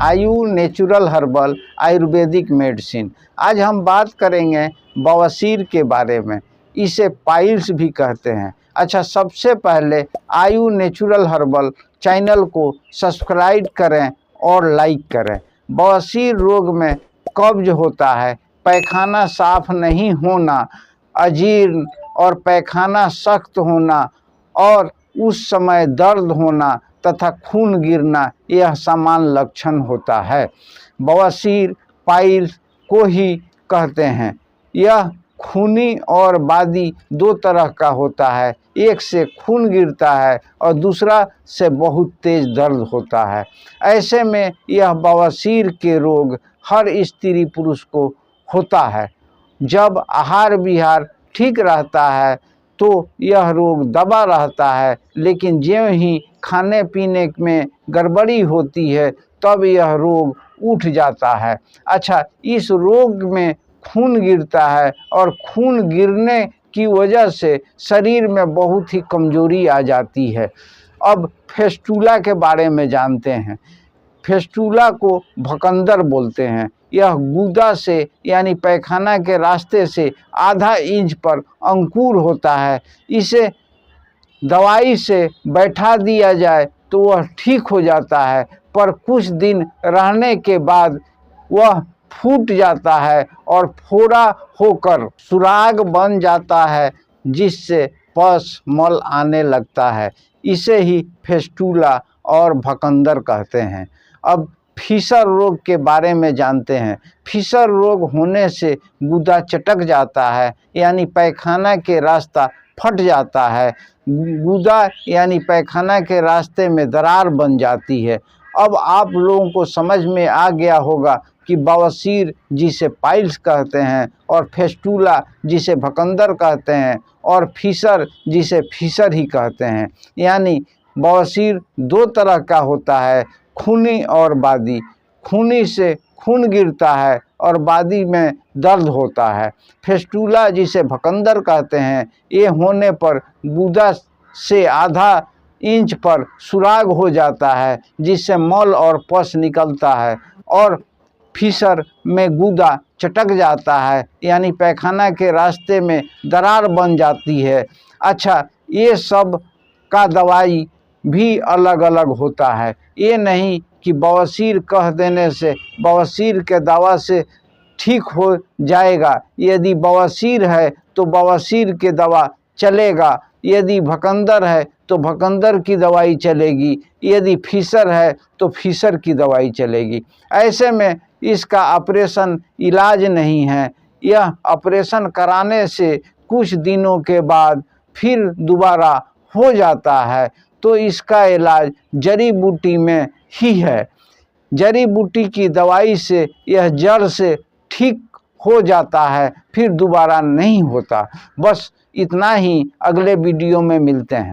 आयु natural herbal Ayurvedic medicine. आज हम बात करेंगे बवासीर के बारे में। इसे पाइल्स भी कहते हैं। अच्छा, सबसे पहले आयु नेचुरल हर्बल चैनल को सब्सक्राइब करें और लाइक करें। बवासीर रोग में कब्ज होता है, पैखाना साफ नहीं होना, अजीर्ण और पैखाना सख्त होना और उस समय दर्द होना तथा खून गिरना, यह सामान्य लक्षण होता है। बवासीर पाइल्स को ही कहते हैं। यह खूनी और बादी दो तरह का होता है। एक से खून गिरता है और दूसरा से बहुत तेज दर्द होता है। ऐसे में यह बवासीर के रोग हर स्त्री पुरुष को होता है। जब आहार विहार ठीक रहता है तो यह रोग दबा रहता है, लेकिन ज्यों ही खाने पीने में गड़बड़ी होती है तब यह रोग उठ जाता है। अच्छा, इस रोग में खून गिरता है और खून गिरने की वजह से शरीर में बहुत ही कमजोरी आ जाती है। अब फेस्टुला के बारे में जानते हैं। फेस्टुला को भकंदर बोलते हैं। यह गुदा से यानी पैखाना के रास्ते से आधा इंच पर अंकुर होता है। इसे दवाई से बैठा दिया जाए तो वह ठीक हो जाता है, पर कुछ दिन रहने के बाद वह फूट जाता है और फोड़ा होकर सुराग बन जाता है, जिससे पस मल आने लगता है। इसे ही फेस्टुला और भकंदर कहते हैं। अब फीसर रोग के बारे में जानते हैं। फीसर रोग होने से गुदा चटक जाता है, यानी पैखाना के रास्ता फट जाता है। गुदा यानी पैखाना के रास्ते में दरार बन जाती है। अब आप लोगों को समझ में आ गया होगा कि बवासीर जिसे पाइल्स कहते हैं और फेस्टुला जिसे भकंदर कहते हैं और फीसर जिसे फीसर ही कहते हैं। यानी बवासीर दो तरह का होता है, खूनी और बादी। खूनी से खून गिरता है और बादी में दर्द होता है। फेस्टुला जिसे भकंदर कहते हैं, ये होने पर गुदा से आधा इंच पर सुराग हो जाता है, जिससे मल और पस निकलता है। और फीसर में गुदा चटक जाता है, यानी पैखाना के रास्ते में दरार बन जाती है। अच्छा, ये सब का दवाई भी अलग अलग होता है। ये नहीं कि बवासीर कह देने से बवासीर के दवा से ठीक हो जाएगा। यदि बवासीर है तो बवासीर की दवा चलेगा, यदि भकंदर है तो भकंदर की दवाई चलेगी, यदि फीसर है तो फीसर की दवाई चलेगी। ऐसे में इसका ऑपरेशन इलाज नहीं है। यह ऑपरेशन कराने से कुछ दिनों के बाद फिर दोबारा हो जाता है, तो इसका इलाज जड़ी बूटी में ही है। जड़ी बूटी की दवाई से यह जड़ से ठीक हो जाता है, फिर दोबारा नहीं होता। बस इतना ही। अगले वीडियो में मिलते हैं।